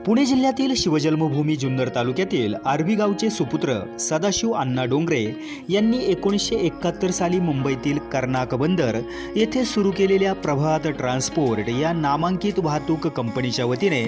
पुणे जिल्ह्यातील शिवजन्मभूमी जुन्नर तालुक्यातील आर्वी गावचे सुपुत्र सदाशिव अण्णा डोंगरे यांनी 1971 साली मुंबईतील कर्नाक बंदर येथे सुरू केलेल्या प्रभात ट्रान्सपोर्ट या नामांकित वाहतूक कंपनीच्या वतीने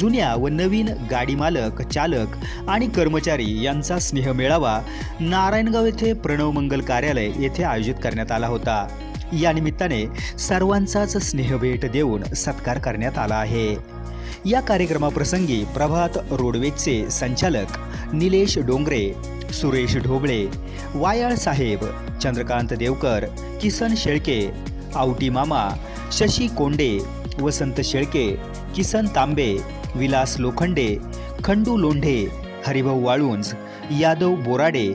जुन्या व नवीन गाडी मालक, चालक आणि कर्मचारी यांचा स्नेहमेळावा नारायणगाव येथे प्रणव मंगल कार्यालय येथे आयोजित करण्यात आला होता। या निमित्ताने सर्वांचाच स्नेहभेट देऊन सत्कार करण्यात आला आहे। या कार्यक्रमाप्रसंगी प्रभात रोडवेजचे संचालक निलेश डोंगरे, सुरेश ढोबळे, वायाळ साहेब, चंद्रकांत देवकर, किसन शेळके, आवटी मामा, शशी कोंडे, वसंत शेळके, किसन तांबे, विलास लोखंडे, खंडू लोंढे, हरिभाऊ वाळुंज, यादव बोराडे,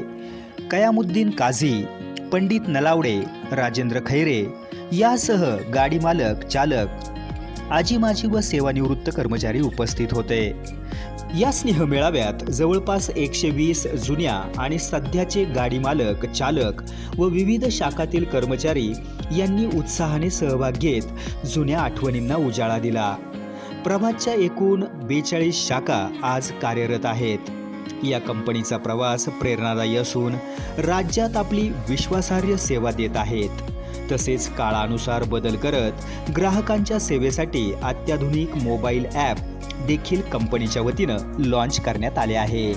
कयामुद्दीन काझी, पंडित नलावडे, राजेंद्र खैरे यासह गाडी मालक, चालक, आजी माजी व सेवानिवृत्त कर्मचारी उपस्थित होते। या स्नेहमेळाव्यात जवळपास 120 जुन्या आणि सध्याचे गाडी मालक, चालक व विविध शाखातील कर्मचारी यांनी उत्साहाने सहभाग घेत जुन्या आठवणींना उजाळा दिला। प्रभातच्या एकूण 42 शाखा आज कार्यरत आहेत। या कंपनीचा प्रवास प्रेरणादायी असून राज्यात आपली विश्वासार्ह सेवा देत आहेत। तसेच काळानुसार बदल करत ग्राहकांच्या सेवेसाठी अत्याधुनिक मोबाईल ॲप देखील कंपनीच्या वतीनं लॉन्च करण्यात आले आहे।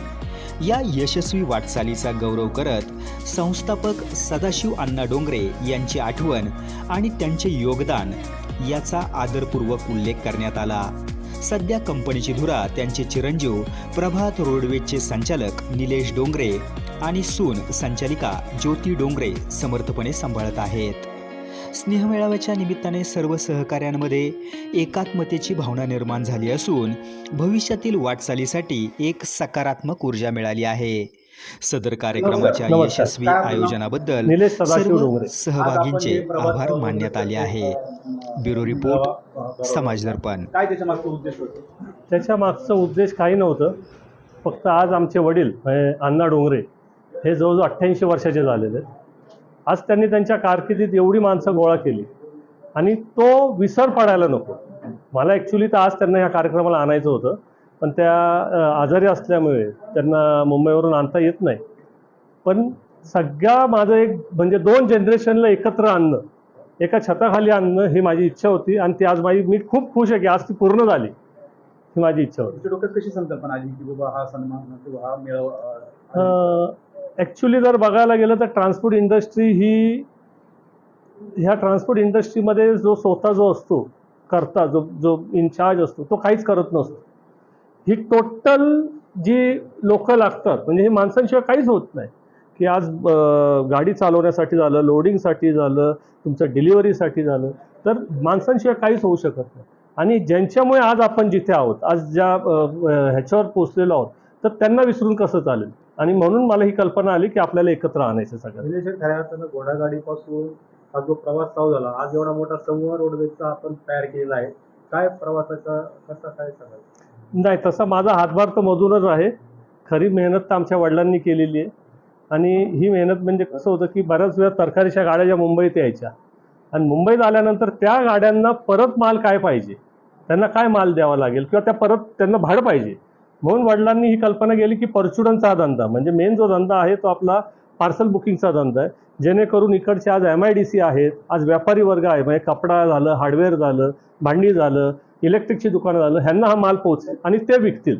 या यशस्वी वाटचालीचा गौरव करत संस्थापक सदाशिव अण्णा डोंगरे यांची आठवण आणि त्यांचे योगदान याचा आदरपूर्वक उल्लेख करण्यात आला। सध्या कंपनीची धुरा त्यांचे चिरंजीव प्रभात रोडवेजचे संचालक निलेश डोंगरे आणि सून संचालिका ज्योती डोंगरे समर्थपणे सांभाळत आहेत। स्नेहमेळाव्याच्या निमित्ताने सर्व सहकाऱ्यांमध्ये एकात्मतेची भावना निर्माण झाली असून भविष्यातील वाटचालीसाठी एक सकारात्मक ऊर्जा मिळाली आहे। सदर कार्यक्रमाच्या यशस्वी आयोजनाबद्दल सर्व सहभागींचे आभार मानण्यात आले आहे। ब्युरो रिपोर्ट, समाज दर्पण। काय त्याच्या मागचा उद्देश होता? त्याच्या मागचा उद्देश काही नव्हतं, फक्त आज आमचे वडील अण्णा डोंगरे हे जवळजवळ 88 वर्षाचे झालेले आहेत। आज त्यांनी त्यांच्या कारकिर्दीत एवढी माणसं गोळा केली आणि तो विसर पडायला नको। मला ॲक्च्युली तर आज त्यांना या कार्यक्रमाला आणायचं होतं, पण त्या आजारी असल्यामुळे त्यांना मुंबईवरून आणता येत नाही। पण सगळ्या माझं एक म्हणजे 2 जनरेशनला एकत्र आणणं, एका छताखाली आणणं ही माझी इच्छा होती आणि ती आज मी खूप खुश आहे की आज ती पूर्ण झाली। ही माझी इच्छा होती। तुमच्या डोक्यात कशी संकल्पना आली की बाबा हा सन्मान किंवा हा मेळावा? ॲक्च्युली जर बघायला गेलं तर ट्रान्सपोर्ट इंडस्ट्री ही ह्या ट्रान्सपोर्ट इंडस्ट्रीमध्ये जो स्वतः जो असतो करता, जो इन्चार्ज असतो तो काहीच करत नसतो। ही टोटल जी लोक लागतात म्हणजे हे माणसांशिवाय काहीच होत नाही की आज गाडी चालवण्यासाठी झालं, लोडिंगसाठी झालं, तुमचं डिलिव्हरीसाठी झालं, तर माणसांशिवाय काहीच होऊ शकत नाही। आणि ज्यांच्यामुळे आज आपण जिथे आहोत, आज ज्या ह्याच्यावर पोचलेलो आहोत, तर त्यांना विसरून कसं चालेल। आणि म्हणून मला ही कल्पना आली की आपल्याला एकत्र आणायचं सगळं। खऱ्या अर्थानं घोडागाडीपासून हा जो प्रवास चालू झाला, आज एवढा मोठा समूह रोडवेजचा आपण तयार केलेला आहे, काय प्रवासाचा कसा काय सांगाल? नाही, तसा माझा हातभार तर मधूनच आहे। खरी मेहनत तर आमच्या वडिलांनी केलेली आहे आणि ही मेहनत म्हणजे कसं होतं की बऱ्याच वेळा तरकारीच्या गाड्या ज्या मुंबईत यायच्या आणि मुंबईत आल्यानंतर त्या गाड्यांना परत माल काय पाहिजे, त्यांना काय माल द्यावा लागेल किंवा त्या परत त्यांना भाडं पाहिजे, म्हणून वडिलांनी ही कल्पना केली की परचुरणचा धंदा म्हणजे मेन जो धंदा आहे तो आपला पार्सल बुकिंगचा धंदा आहे। जेणेकरून इकडचे आज MIDC आहेत, आज व्यापारी वर्ग आहे, म्हणजे कपडा झालं, हार्डवेअर झालं, भांडी झालं, इलेक्ट्रिकची दुकानं झालं, ह्यांना हा माल पोहोचेल आणि ते विकतील।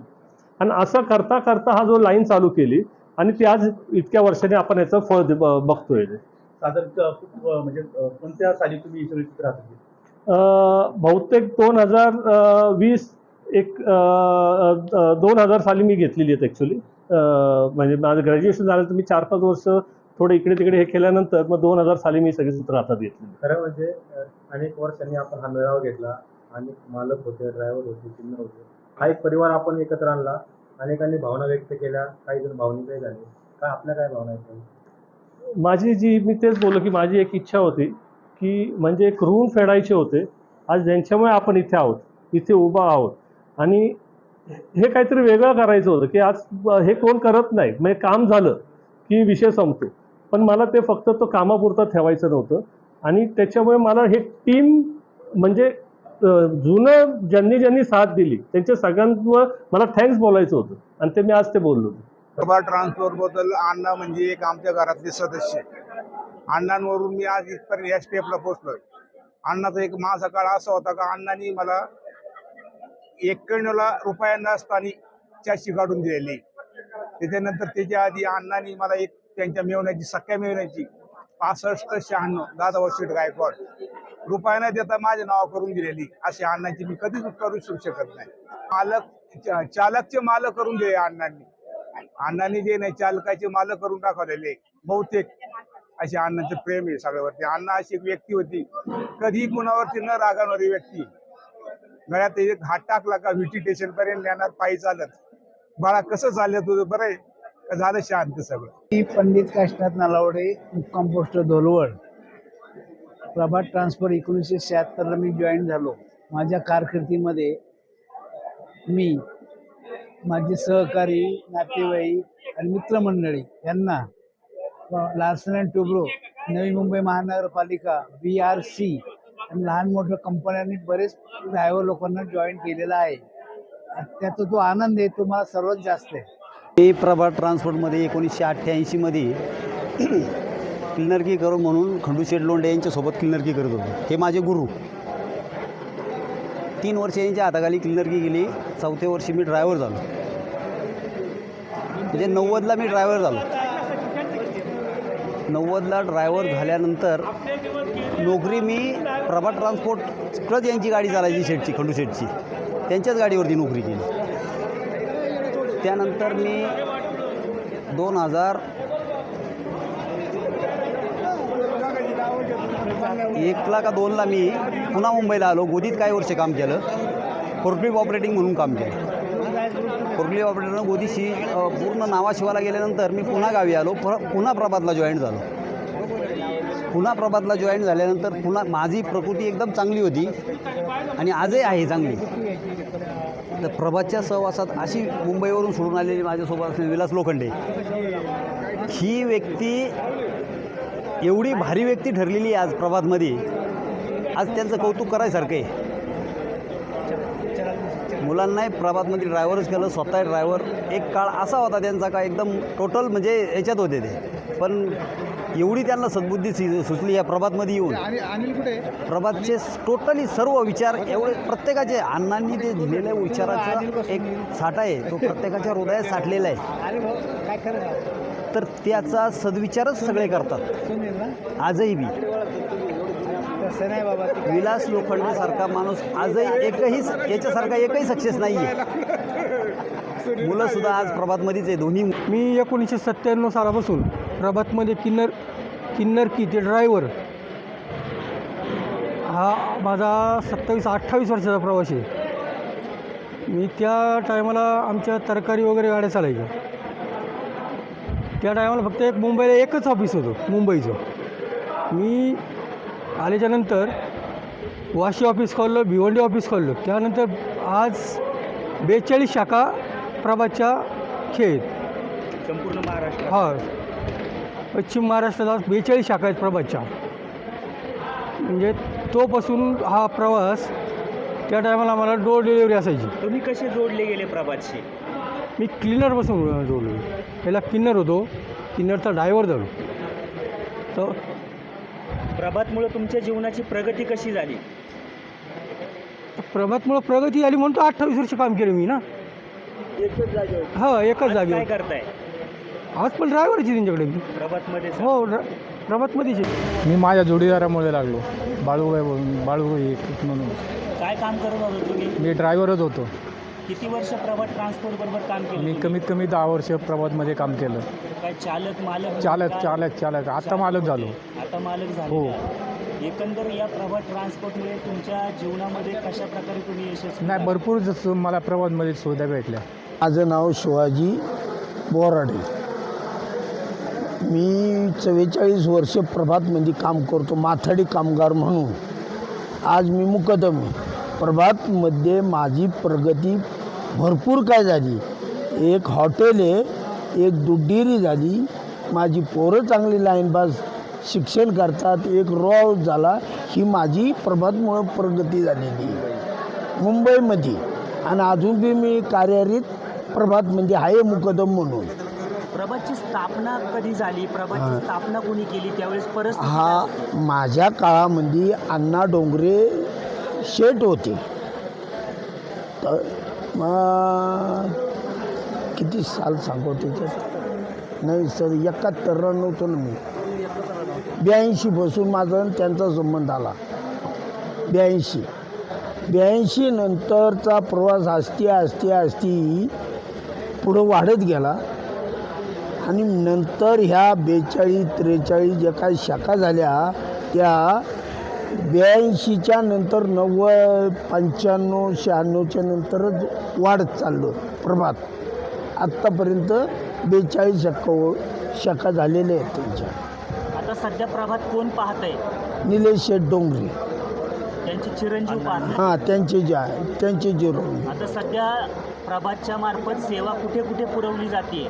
आणि असं करता करता हा जो लाईन चालू केली आणि ती आज इतक्या वर्षाने आपण याचं फळ बघतोय। साधारण म्हणजे कोणत्या साली तुम्ही इथे राहत होते? बहुतेक 2020 साली मी घेतलेली आहेत ॲक्च्युली। म्हणजे माझं ग्रॅज्युएशन झालं तर मी 4-5 वर्ष थोडं इकडे तिकडे हे केल्यानंतर मग 2000 साली मी सगळी सूत्र हातात घेतली। खरं म्हणजे अनेक वर्षांनी आपण हा मेळावा घेतला, अनेक मालक होते, ड्रायव्हर होते, चिन्ह होते, हा एक परिवार आपण एकत्र आणला, अनेकांनी भावना व्यक्त केल्या, काही जण भावनिकही झाले। काय आपल्या काय भावना आहेत? माझी मी तेच बोललो की माझी एक इच्छा होती की म्हणजे एक ऋण फेडायचे होते। आज ज्यांच्यामुळे आपण इथे आहोत, इथे उभा आहोत आणि हे काहीतरी वेगळं करायचं होतं की आज हे कोण करत नाही, म्हणजे काम झालं की विषय संपतो, पण मला ते फक्त तो कामापुरतं ठेवायचं नव्हतं। आणि त्याच्यामुळे मला हे टीम म्हणजे जुनं ज्यांनी साथ दिली त्यांच्या सगळ्यांवर मला थँक्स बोलायचं होतं आणि ते मी आज ते बोललो. प्रभा ट्रान्सपोर्ट बद्दल अण्णा म्हणजे एक आमच्या घरातले सदस्य. अण्णांवरून मी आज इथपर्यंत या स्टेपला पोहोचलोय. अण्णाचा एक माझा काळ असा होता का अण्णांनी मला 91 रुपयांना असताना चॅशी काढून दिलेली. त्याच्यानंतर त्याच्या आधी अण्णांनी मला एक त्यांच्या मेवण्याची सख्या मेवण्याची 65-96 दादाभाऊ शेठ गायकवाड रुपयानं देता माझे नाव करून दिलेली. अशी अण्णांची मी कधीच करू शकत नाही. चालकचे मालक करून दिले अण्णांनी. अण्णांनी जे नाही चालकाचे मालक करून टाकलेले बहुतेक असे अण्णांचं प्रेम आहे सगळ्यावरती. अण्णा अशी एक व्यक्ती होती कधी कुणावरती न रागाणारी व्यक्ती. गळ्यात एक हात टाकला का व्हीटी स्टेशन पर्यंत नेणार पायी चालत. बाळा कसं चाललं तुझं बरं आहे झालं शांत सगळं. मी पंडित काशीनाथ नलावडे, मुक्काम पोस्ट धोलवड. प्रभात ट्रान्सफर 1976ला मी जॉईन झालो. माझ्या कारकिर्दीमध्ये मी माझे सहकारी, नातेवाईक आणि मित्रमंडळी यांना Larsen and Toubro, Navi Mumbai महानगरपालिका, BRC आणि लहान मोठ्या कंपन्यांनी बरेच ड्रायव्हर लोकांना जॉईन केलेला आहे. त्याचा तो आनंद आहे तो मला सर्वात जास्त आहे. मी प्रभात ट्रान्सपोर्टमध्ये 1988मध्ये क्लिनरकी करू म्हणून खंडूशेठ लोंढे यांच्यासोबत क्लिनरकी करत होतो. हे माझे गुरु. 3 वर्ष यांच्या हाताखाली क्लिनरकी केली. 4थ्या वर्षी मी ड्रायव्हर झालो. म्हणजे 90ला मी ड्रायव्हर झालो. 90ला ड्रायव्हर झाल्यानंतर नोकरी मी प्रभात ट्रान्सपोर्टच यांची गाडी चालायची शेठची, खंडूशेठची, त्यांच्याच गाडीवरती नोकरी केली. त्यानंतर मी 2001ला का 2ला मी पुन्हा मुंबईला आलो. गोदीत काही वर्ष काम केलं. फोर्कलिफ्ट ऑपरेटिंग म्हणून काम केलं. फोर्कलिफ्ट ऑपरेटरनं गोदीशी पूर्ण नावाशिवाला गेल्यानंतर मी पुन्हा गावी आलो. पुन्हा प्रभातला जॉईन झालो. पुन्हा प्रभातला जॉईन झाल्यानंतर पुन्हा माझी प्रकृती एकदम चांगली होती आणि आजही आहे चांगली. तर प्रभातच्या सहवासात अशी मुंबईवरून सोडून आलेली माझ्यासोबत असलेली विलास लोखंडे ही व्यक्ती एवढी भारी व्यक्ती ठरलेली आहे आज प्रभातमध्ये. आज त्यांचं कौतुक करायसारखं आहे. मुलांनाही प्रभातमध्ये ड्रायव्हरच केलं. स्वतः ड्रायव्हर. एक काळ असा होता त्यांचा का एकदम टोटल म्हणजे याच्यात होते ते. पण एवढी त्यांना सद्बुद्धी सुचली या प्रभातमध्ये येऊन. प्रभातचे टोटली सर्व विचार एवढे प्रत्येकाचे अण्णांनी ते दिलेल्या विचाराचा एक साठा आहे तो प्रत्येकाच्या हृदयात साठलेला आहे. तर त्याचा सद्विचारच सगळे करतात आजही बी. विलास लोखंडेसारखा माणूस आजही याच्यासारखा एकही सक्सेस नाही आहे. मुलंसुद्धा आज प्रभातमध्येच आहे दोन्ही. मी 1997 सालापासून प्रभातमध्ये किन्नरकी ते ड्रायव्हर हा माझा 27-28 वर्षाचा प्रवास आहे. मी त्या टायमाला आमच्या तरकारी वगैरे गाड्या चालायच्या. त्या टायमाला फक्त मुंबईला एकच ऑफिस होतं मुंबईचं. मी आल्याच्यानंतर वाशी ऑफिस खोललं, भिवंडी ऑफिस खोललं. त्यानंतर आज 42 शाखा प्रभातच्या खेळ संपूर्ण महाराष्ट्र. हा, पश्चिम महाराष्ट्रात 42 शाखा आहेत प्रभातच्या. म्हणजे तोपासून हा प्रवास त्या टायमाला आम्हाला डोर डिलिव्हरी असायची. तुम्ही कसे जोडले गेले प्रभातशी? मी क्लिनरपासून जोडलो. पहिला किन्नर होतो, किन्नरचा ड्रायव्हर झालो. तर प्रभातमुळे तुमच्या जीवनाची प्रगती कशी झाली? प्रभातमुळे प्रगती झाली म्हणून 28 वर्ष काम केलं मी ना. एकच जागेवर? हो, एकच जागेवर. काय करताय आज पण ड्रायव्हरची त्यांच्याकडे मी. प्रभातमध्ये? हो, प्रभातमध्येच. मी माझ्या जोडीदारामुळे लागलो. बाळू म्हणून. काय काम करत होतो तुम्ही? मी ड्रायव्हरच होतो. किती वर्ष प्रभात ट्रान्सपोर्ट बरोबर काम केलं? मी कमीत कमी 10 वर्ष प्रभातमध्ये काम केलं. काय चालक मालक? चालक आता मालक झालो. आता मालक झाले. हो. एकंदर या प्रभात ट्रान्सपोर्टमुळे तुमच्या जीवनामध्ये कशा प्रकारे तुम्ही यशस्वी? नाही, भरपूर जसं मला प्रभातमध्ये सुविधा भेटल्या. माझं नाव शिवाजी बोराडे. मी 44 वर्ष प्रभातमध्ये काम करतो, माथाडी कामगार म्हणून. आज मी मुकदमी. प्रभातमध्ये माझी प्रगती भरपूर काय झाली. एक हॉटेल आहे, एक दूध डेअरी झाली. माझी पोरं चांगली लाईनबाज शिक्षण करतात, एक रो हाऊस झाला. ही माझी प्रभातमुळं प्रगती झालेली आहे मुंबईमध्ये. आणि अजून बी मी कार्यरत प्रभातमध्ये आहे मुकदम म्हणून. प्रभातची स्थापना कधी झाली, प्रभातची स्थापना कोणी केली, त्यावेळेस परिस्थिती हा काय होती? माझ्या काळामध्ये अण्णा डोंगरे शेठ होते. तर मग किती साल सांगतो त्याच्यात नाही सर, 71 नव्हतं ना मी, 82 पासून माझा आणि त्यांचा संबंध आला. 82 नंतरचा प्रवास असती पुढं वाढत गेला. आणि नंतर ह्या 42-43 ज्या काही शाखा झाल्या त्या 82च्या नंतर 90, 95, 96च्या नंतरच वाढत चाललो प्रभात. आत्तापर्यंत 42 शाखा झालेल्या आहेत त्यांच्या. आता सध्या प्रभात कोण पाहतंय? निलेश शेठ डोंगरे त्यांचे चिरंजीव पाहत. हां, त्यांचे जिरो. आता सध्या प्रभातच्या मार्फत सेवा कुठे कुठे पुरवली जाते?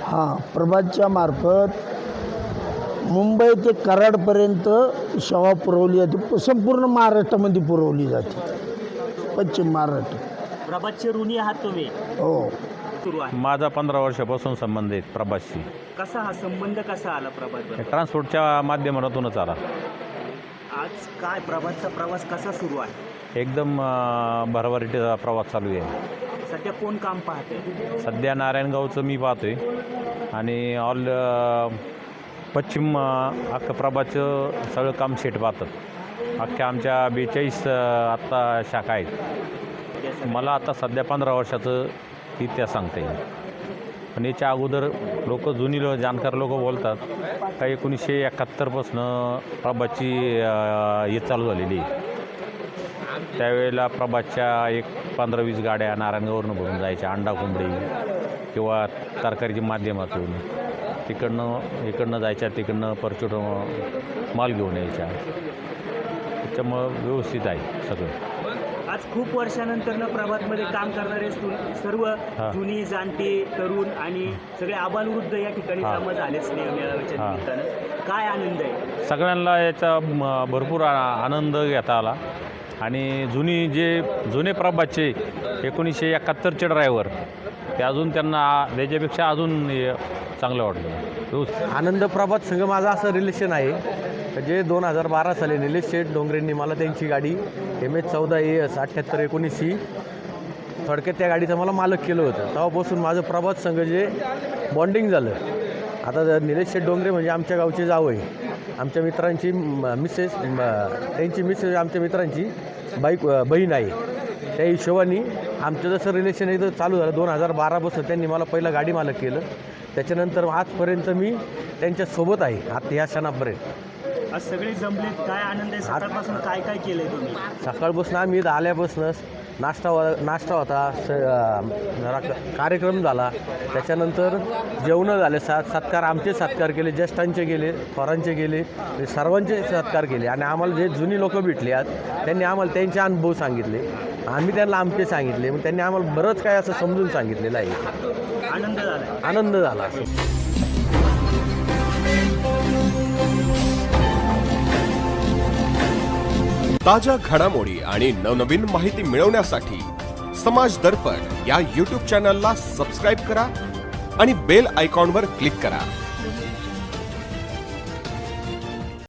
हां, प्रभातच्या मार्फत मुंबई ते कराडपर्यंत सेवा पुरवली जाते. संपूर्ण महाराष्ट्रामध्ये पुरवली जाते, पश्चिम महाराष्ट्र. प्रभातचे ऋणी आहात तुम्ही. हो. सुरू आहे. माझा 15 वर्षापासून संबंध आहे प्रभातशी. कसा हा संबंध कसा आला प्रभात? ट्रान्सपोर्टच्या माध्यमातूनच आला. आज काय प्रभातचा प्रवास कसा सुरू आहे? एकदम भरभराटीचा प्रवास चालू आहे. सध्या कोण काम पाहते? सध्या नारायणगावचं मी पाहतोय आणि ऑल पश्चिम अख्खं प्रभातचं सगळं काम शेट पाहतात. अख्ख्या आमच्या 42 आत्ता शाखा आहेत. मला आता सध्या 15 वर्षाचं इतिहास सांगता येईल. पण याच्या अगोदर जुनी जाणकार लोक बोलतात का 1971पासून प्रभातची हे चालू झालेली आहे. त्यावेळेला प्रभातच्या 15-20 गाड्या नारायणगाववरून भरून जायच्या, अंडा कोंबडी किंवा तरकारीच्या माध्यमातून. इकडनं जायच्या, तिकडनं परचूट माल घेऊन यायच्या. त्याच्यामुळं व्यवस्थित आहे सगळं. आज खूप वर्षानंतर प्रभातमध्ये काम करणारे सर्व जुनी जाणते तरुण आणि सगळे आबालवृद्ध या ठिकाणी जमा झाले स्नेह मेळाव्याच्या निमित्तानं. काय आनंद आहे? सगळ्यांना याचा भरपूर आनंद घेता आला. आणि जुने प्रभातचे 1971चे ड्रायव्हर ते अजून त्यांना त्याच्यापेक्षा अजून चांगलं वाटलं. आनंद प्रभात संघ माझा असं रिलेशन आहे जे 2012 साली निलेश शेठ डोंगरेंनी मला त्यांची गाडी MS-14 AS 7819 थोडक्यात त्या गाडीचं मला मालक केलं होतं. तेव्हापासून माझं प्रभात संघ जे बॉन्डिंग झालं. आता निलेश शेठ डोंगरे म्हणजे आमच्या गावचे जावई, आमच्या मित्रांची मिसेस, त्यांची मिसेस आमच्या मित्रांची बहीण आहे. त्या हिशोबाने आमचं जसं रिलेशन एकदम चालू झालं 2012पासून. त्यांनी मला पहिलं गाडी मालक केलं. त्याच्यानंतर आजपर्यंत मी त्यांच्यासोबत आहे आता ह्या क्षणापर्यंत. आज सगळे जमलेत, काय आनंद आहे? सकाळपासून काय काय केलं आहे तुम्ही? सकाळपासून आम्ही आल्यापासूनच नाश्ता होता, कार्यक्रम झाला. त्याच्यानंतर जेवणं झाले, सत्कार आमचे सत्कार केले, ज्येष्ठांचे गेले, थोरांचे गेले, सर्वांचे सत्कार केले. आणि आम्हाला जे जुनी लोकं भेटली आज त्यांनी आम्हाला त्यांचे अनुभव सांगितले, आम्ही त्यांना आमचे सांगितले. मग त्यांनी आम्हाला बरंच काय असं समजून सांगितलेलं आहे. आनंद झाला. ताज्या घडामोडी आणि नवनवीन माहिती मिळवण्यासाठी समाज दर्पण या YouTube चॅनलला सबस्क्राईब करा आणि बेल आयकॉनवर क्लिक करा.